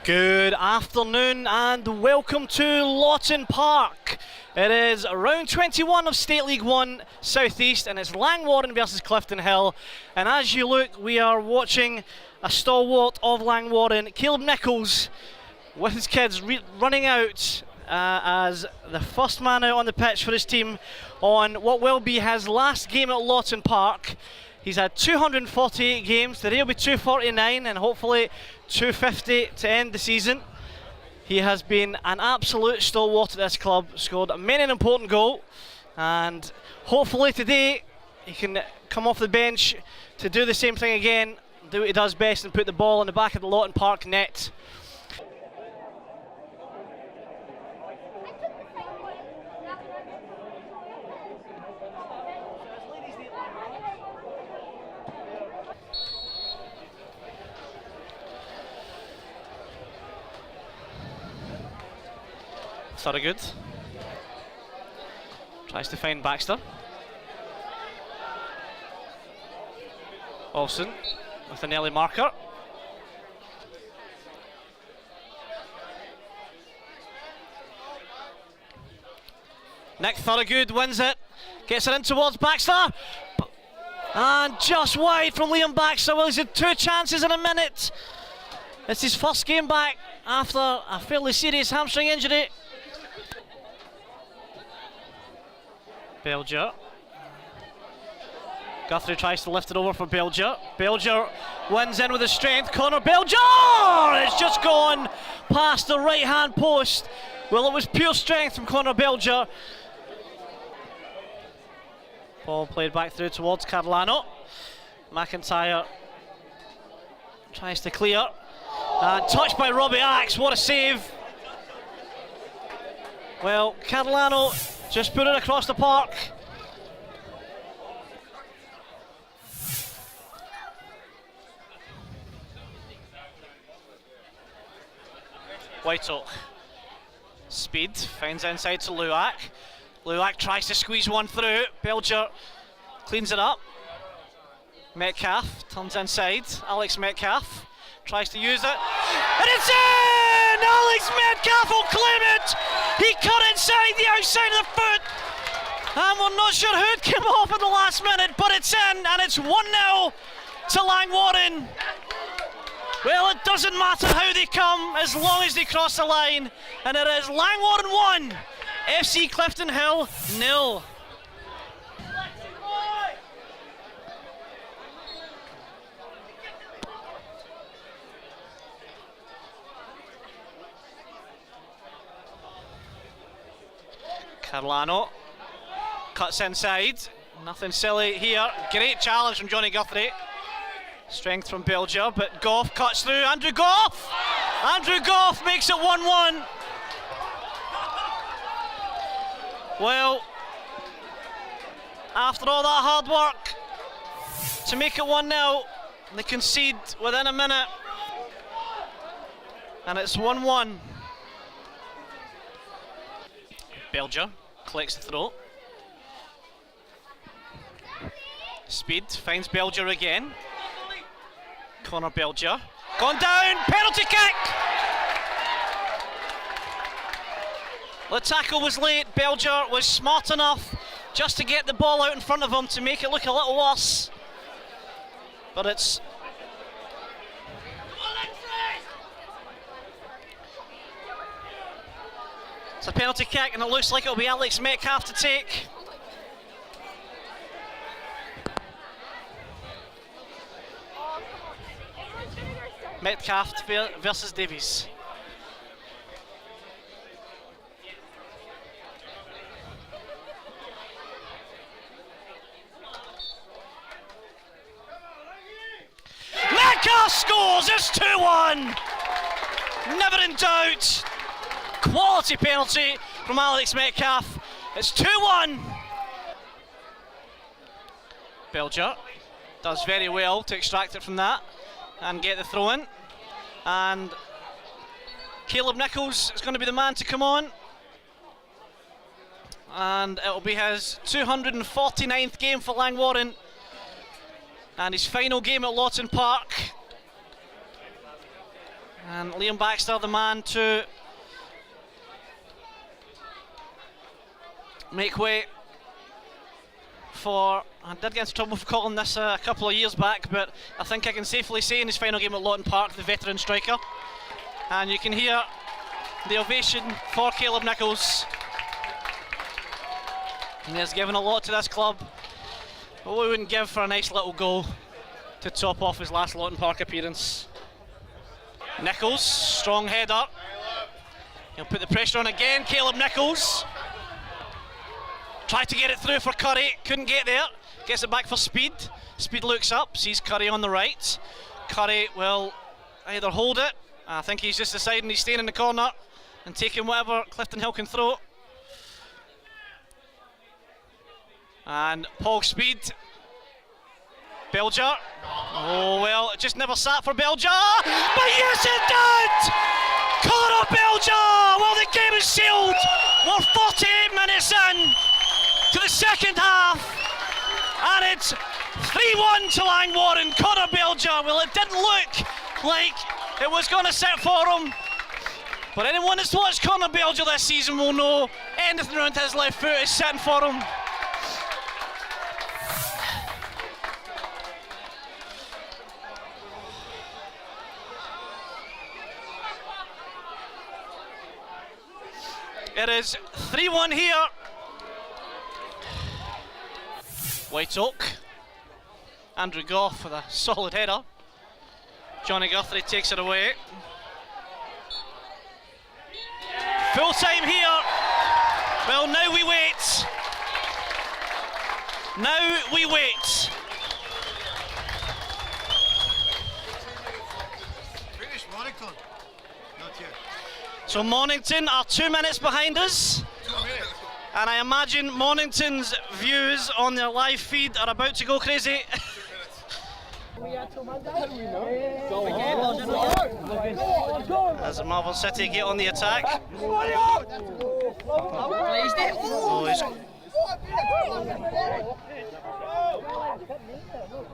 Good afternoon and welcome to Lawton Park. It is round 21 of State League 1 Southeast and it's Langwarrin versus Clifton Hill. And as you look, we are watching a stalwart of Langwarrin, Caleb Nichols, with his kids running out as the first man out on the pitch for his team on what will be his last game at Lawton Park. He's had 248 games, today will be 249 and hopefully 250 to end the season. He has been an absolute stalwart at this club, scored many an important goal, and hopefully today he can come off the bench to do the same thing again, do what he does best and put the ball in the back of the Lawton Park net. Good. Tries to find Baxter. Olsen with an early marker. Nick Thorogood wins it, gets it in towards Baxter, and just wide from Liam Baxter. Well, he's had two chances in a minute. It's his first game back after a fairly serious hamstring injury. Belger. Guthrie tries to lift it over for Belger. Belger wins in with his strength. Connor Belger! It's just gone past the right hand post. Well, it was pure strength from Connor Belger. Ball played back through towards Carolano. McIntyre tries to clear. And touched by Robbie Axe. What a save. Well, Carolano just put it across the park. White Oak. Speed, finds inside to Luak. Luak tries to squeeze one through. Belger cleans it up. Metcalf turns inside. Alex Metcalf tries to use it. And it's in! Alex Metcalf will claim it! He cut inside the outside of the foot! And we're not sure who came off at the last minute, but it's in, and it's 1-0 to Langwarrin. Well, it doesn't matter how they come, as long as they cross the line. And it is Langwarrin 1, FC Clifton Hill 0. Carolano cuts inside, nothing silly here. Great challenge from Johnny Guthrie. Strength from Belger, but Goff cuts through. Andrew Goff! Andrew Goff makes it 1-1. Well, after all that hard work to make it 1-0, they concede within a minute, and it's 1-1. Belger collects the throw. Speed finds Belger again. Connor Belger. Gone down, penalty kick! The tackle was late. Belger was smart enough just to get the ball out in front of him to make it look a little worse. But it's a penalty kick, and it looks like it'll be Alex Metcalf to take. Metcalf versus Davies. Metcalf scores, it's 2-1. Never in doubt. Quality penalty from Alex Metcalf. It's 2-1. Belger does very well to extract it from that and get the throw in. And Caleb Nichols is going to be the man to come on. And it'll be his 249th game for Langwarrin. And his final game at Lawton Park. And Liam Baxter, the man to make way for, I did get into trouble for calling this a couple of years back, but I think I can safely say in his final game at Lawton Park, the veteran striker. And you can hear the ovation for Caleb Nichols. He has given a lot to this club, but we wouldn't give for a nice little goal to top off his last Lawton Park appearance. Nichols, strong header. He'll put the pressure on again, Caleb Nichols. Tried to get it through for Curry, couldn't get there. Gets it back for Speed. Speed looks up, sees Curry on the right. Curry will either hold it, I think he's just deciding he's staying in the corner and taking whatever Clifton Hill can throw. And Paul Speed. Belger. Oh well, it just never sat for Belger. But yes it did! Connor Belger! Well, the game is sealed. We're 48 minutes in to the second half. And it's 3-1 to Langwarrin. Connor Belger. Well, it didn't look like it was going to sit for him. But anyone that's watched Connor Belger this season will know anything around his left foot is sitting for him. It is 3-1 here. White Oak. Andrew Goff with a solid header. Johnny Guthrie takes it away. Full time here. Well, now we wait. Now we wait. British Mornington. Not yet. So Mornington are 2 minutes behind us. 2 minutes. And I imagine Mornington's views on their live feed are about to go crazy. As Marvel City get on the attack. Oh, he's...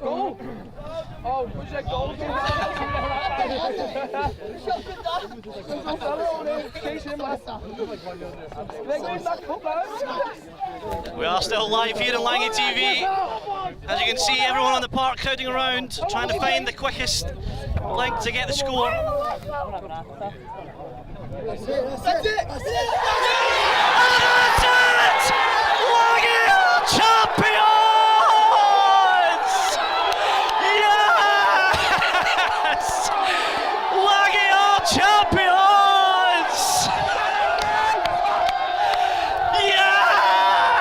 Goal! Oh, was that goal? We are still live here in Langy TV. As you can see, everyone on the park crowding around, trying to find the quickest link to get the score. That's it! And that's it! Langy are champions! Yes! Langy are champions! Yeah!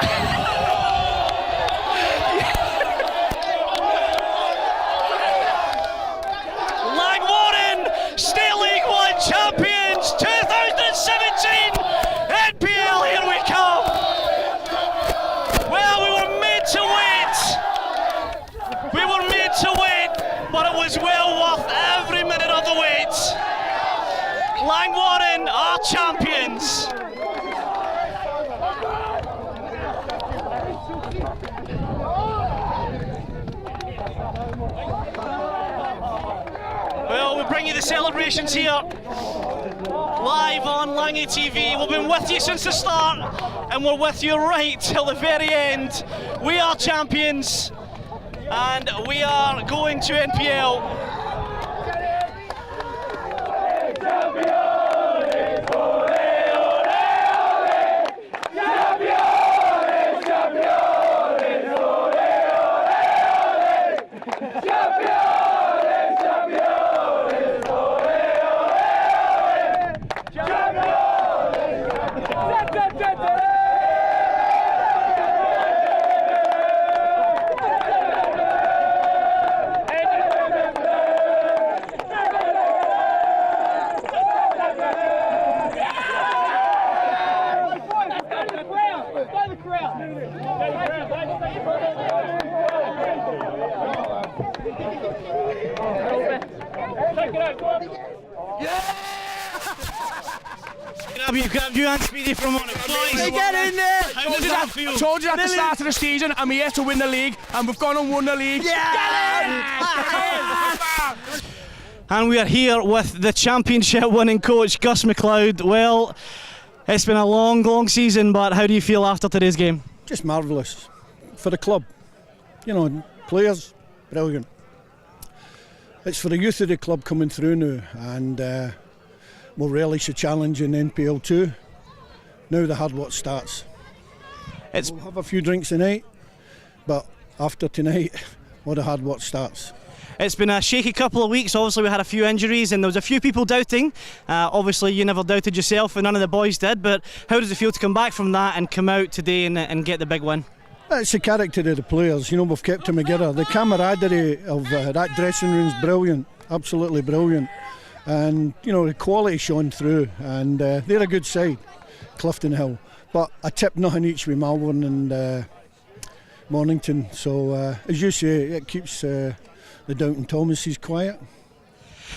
Langwarrin, State League 1 champions 2017 NPL, here we come! Well, we were made to wait! We were made to wait, but it was well worth every minute of the wait! Langwarrin are champions! Well, we bring you the celebrations here, live on Langy TV. We've been with you since the start, and we're with you right till the very end. We are champions, and we are going to NPL. Grab you and Speedy from on it. Get in there! How does that feel? Told you at the start of the season, I'm here to win the league, and we've gone and won the league. Yeah! And we are here with the championship winning coach, Gus McLeod. Well, it's been a long season, but how do you feel after today's game? Just marvellous for the club. You know, players, brilliant. It's for the youth of the club coming through now, and we'll relish a challenge in NPL 2. Now the hard work starts. We'll have a few drinks tonight, but after tonight, all the hard work starts. It's been a shaky couple of weeks. Obviously, we had a few injuries and there was a few people doubting. Obviously, you never doubted yourself and none of the boys did, but how does it feel to come back from that and come out today and get the big win? It's the character of the players. You know, we've kept them together. The camaraderie of that dressing room's brilliant, absolutely brilliant. And, you know, the quality shone through, and they're a good side, Clifton Hill. But a tip nothing each with Malvern and Mornington. So, as you say, it keeps the Downton Thomases quiet.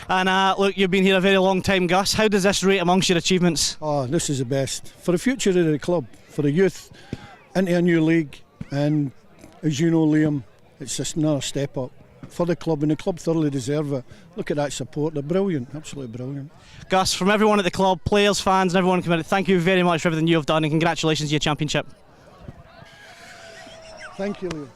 And look, you've been here a very long time, Gus. How does this rate amongst your achievements? Oh, this is the best. For the future of the club, for the youth, into a new league. And as you know, Liam, it's just another step up for the club, and the club thoroughly deserve it. Look at that support. They're brilliant, absolutely brilliant. Gus, from everyone at the club, players, fans and everyone committed, thank you very much for everything you've done and congratulations to your championship. Thank you, Liam.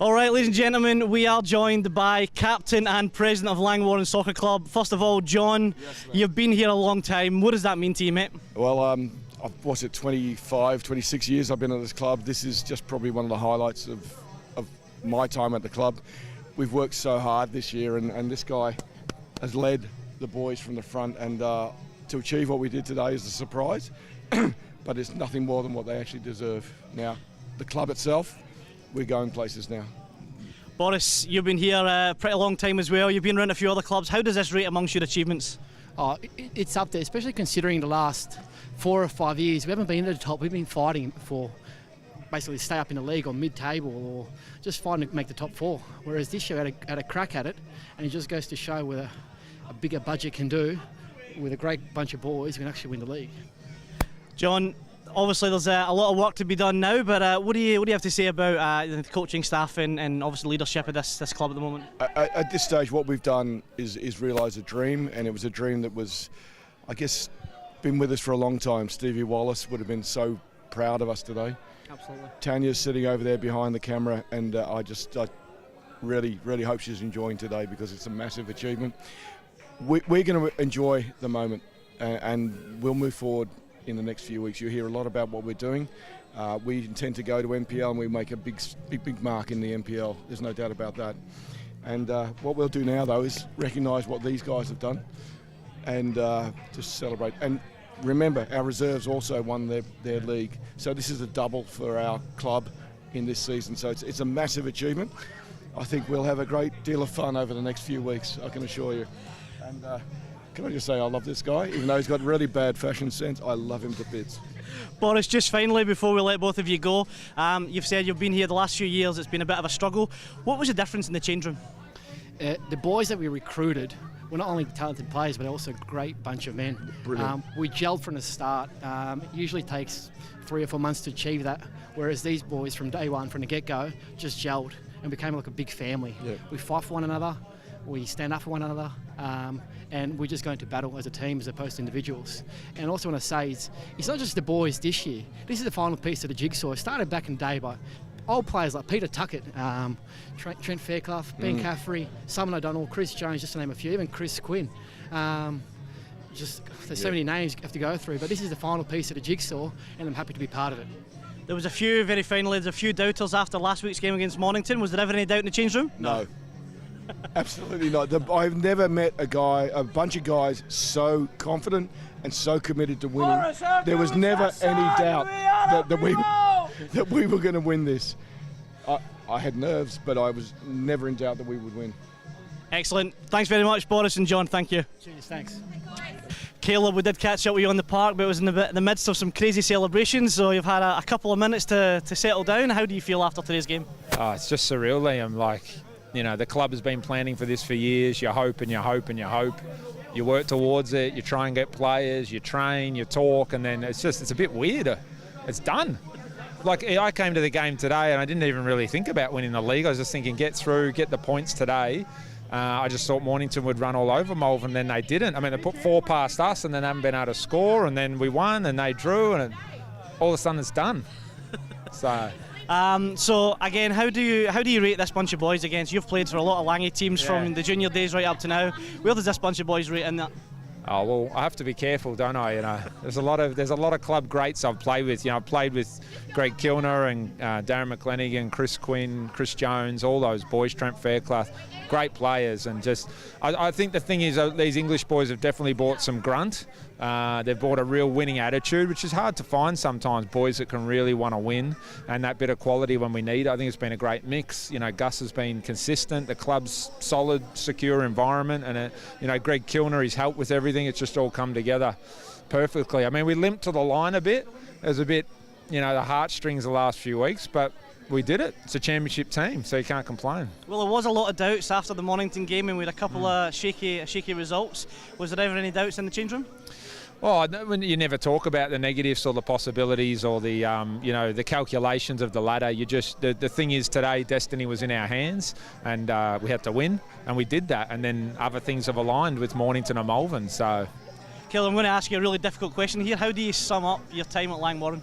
Alright, ladies and gentlemen, we are joined by captain and president of Langwarrin Soccer Club. First of all, John, you've been here a long time. What does that mean to you, mate? Well, what's it, 25, 26 years I've been at this club. This is just probably one of the highlights of my time at the club. We've worked so hard this year, and this guy has led the boys from the front, and to achieve what we did today is a surprise, but it's nothing more than what they actually deserve. Now, the club itself, we're going places now. Boris, you've been here a pretty long time as well. You've been around a few other clubs. How does this rate amongst your achievements? Oh, it's up there, especially considering the last 4 or 5 years. We haven't been at the top. We've been fighting for basically stay up in the league or mid-table or just fighting to make the top 4. Whereas this year had a crack at it, and it just goes to show what a bigger budget can do with a great bunch of boys. We can actually win the league. John, obviously there's a lot of work to be done now, but what do you have to say about the coaching staff and obviously leadership of this club at the moment? At this stage, what we've done is realise a dream, and it was a dream that was, I guess, been with us for a long time. Stevie Wallace would have been so proud of us today. Absolutely. Tanya's sitting over there behind the camera, and I really hope she's enjoying today because it's a massive achievement. We're going to enjoy the moment, and we'll move forward in the next few weeks. You'll hear a lot about what we're doing. We intend to go to NPL, and we make a big mark in the NPL. There's no doubt about that. And what we'll do now, though, is recognise what these guys have done and just celebrate. And remember, our reserves also won their league. So this is a double for our club in this season. So it's a massive achievement. I think we'll have a great deal of fun over the next few weeks, I can assure you. And can I just say I love this guy, even though he's got really bad fashion sense. I love him to bits. Boris, just finally, before we let both of you go, you've said you've been here the last few years, it's been a bit of a struggle. What was the difference in the change room? The boys that we recruited were not only talented players, but also a great bunch of men. Brilliant. We gelled from the start. It usually takes 3 or 4 months to achieve that, whereas these boys from day one, from the get-go, just gelled and became like a big family. Yeah. We fight for one another, we stand up for one another, and we just go into battle as a team as opposed to individuals. And also want to say, it's not just the boys this year. This is the final piece of the jigsaw. It started back in the day by old players like Peter Tuckett, Trent Fairclough, Ben Caffrey, Simon O'Donnell, Chris Jones, just to name a few, even Chris Quinn. There's so many names you have to go through, but this is the final piece of the jigsaw, and I'm happy to be part of it. There was a few, very finally, there's a few doubters after last week's game against Mornington. Was there ever any doubt in the change room? No. Absolutely not. I've never met a bunch of guys so confident and so committed to winning. There was never any doubt that we were going to win this. I had nerves, but I was never in doubt that we would win. Excellent. Thanks very much, Boris and John. Thank you. Cheers, thanks. Caleb, we did catch up with you on the park, but it was in the midst of some crazy celebrations, so you've had a couple of minutes to settle down. How do you feel after today's game? It's just surreal, Liam. The club has been planning for this for years. You hope and you hope and you hope. you work towards it, you try and get players, you train, you talk, and then it's a bit weird. It's done. Like, I came to the game today and I didn't even really think about winning the league. I was just thinking, get through, get the points today. I just thought Mornington would run all over Malvern, and then they didn't. I mean, they put 4 past us and then haven't been able to score, and then we won and they drew, and all of a sudden it's done. So again, how do you rate this bunch of boys against? You've played for a lot of Langy teams from the junior days right up to now. Where does this bunch of boys rate in that? Oh, well, I have to be careful, don't I? You know, there's a lot of club greats I've played with. You know, I've played with Greg Kilner and Darren McLennigan, Chris Quinn, Chris Jones, all those boys, Trent Fairclough, great players. And just, I think the thing is, these English boys have definitely brought some grunt. They've brought a real winning attitude, which is hard to find sometimes, boys that can really want to win, and that bit of quality when we need it. I think it's been a great mix. You know, Gus has been consistent, the club's solid, secure environment, and you know, Greg Kilner, he's helped with everything. It's just all come together perfectly. I mean, we limped to the line a bit. It was a bit, you know, the heartstrings the last few weeks, but we did it. It's a championship team, so you can't complain. Well, there was a lot of doubts after the Mornington game, and we had a couple of shaky results. Was there ever any doubts in the change room? Oh, you never talk about the negatives or the possibilities or the, you know, the calculations of the ladder. You just, the thing is today, destiny was in our hands, and we had to win, and we did that. And then other things have aligned with Mornington and Malvern. So, Kill, I'm going to ask you a really difficult question here. How do you sum up your time at Langwarrin?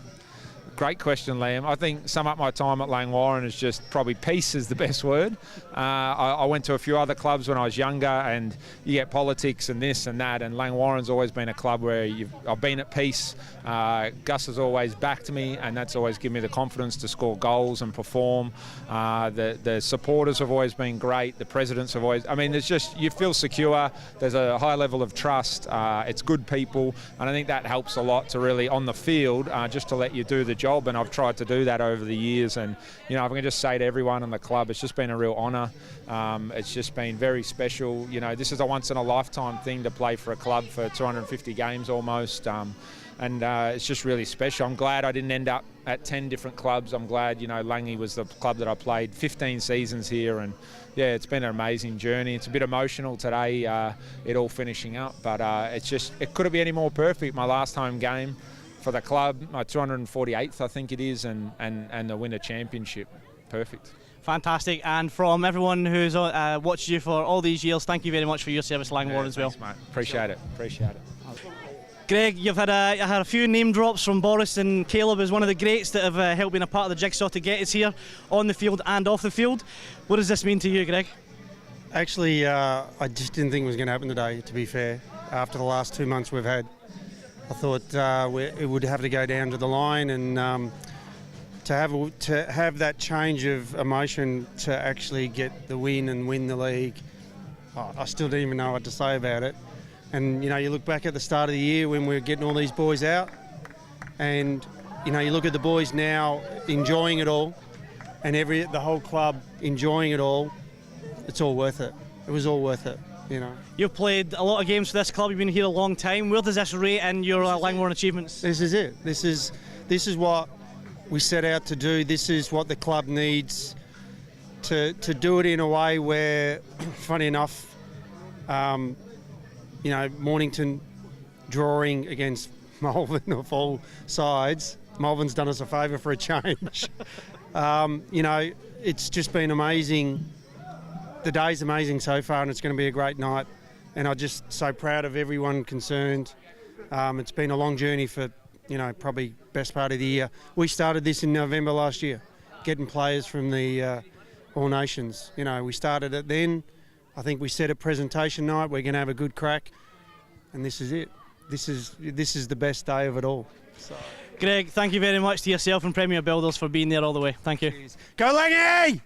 Great question, Liam. I think sum up my time at Langwarrin is just probably peace is the best word. I went to a few other clubs when I was younger, and you get politics and this and that, and Langwarrin's always been a club where I've been at peace. Gus has always backed me, and that's always given me the confidence to score goals and perform. The supporters have always been great. The presidents have always, I mean, there's just, you feel secure. There's a high level of trust. It's good people, and I think that helps a lot to really, on the field, just to let you do the job. And I've tried to do that over the years, and you know, I'm going to just say to everyone in the club, it's just been a real honour. It's just been very special. You know, this is a once in a lifetime thing to play for a club for 250 games almost, and it's just really special. I'm glad I didn't end up at 10 different clubs. I'm glad, you know, Langy was the club that I played 15 seasons here, and yeah, it's been an amazing journey. It's a bit emotional today, it all finishing up, but it's just, it couldn't be any more perfect. My last home game for the club, my 248th I think it is, and the winter championship. Perfect. Fantastic, and from everyone who's watched you for all these years, thank you very much for your service, Langwarrin, as well. Thanks, mate. Appreciate it. Greg, you've had a few name drops from Boris and Caleb as one of the greats that have helped being a part of the jigsaw to get us here on the field and off the field. What does this mean to you, Greg? Actually, I just didn't think it was going to happen today, to be fair, after the last 2 months we've had. I thought it would have to go down to the line, and to have that change of emotion to actually get the win and win the league, I still don't even know what to say about it. And you know, you look back at the start of the year when we were getting all these boys out, and you know, you look at the boys now enjoying it all, and the whole club enjoying it all. It's all worth it. It was all worth it. You know. You've played a lot of games for this club. You've been here a long time. Where does this rate in your Langwarrin achievements? This is it. This is what we set out to do. This is what the club needs to do it in a way where, funny enough, you know, Mornington drawing against Malvern of all sides. Malvern's done us a favour for a change. You know, it's just been amazing. The day's amazing so far, and it's going to be a great night, and I'm just so proud of everyone concerned. It's been a long journey for, you know, probably best part of the year. We started this in November last year, getting players from the All Nations. You know, we started it then. I think we said at presentation night we're going to have a good crack, and this is it. This is the best day of it all. So. Greg, thank you very much to yourself and Premier Builders for being there all the way. Thank you. Cheers. Go Langy!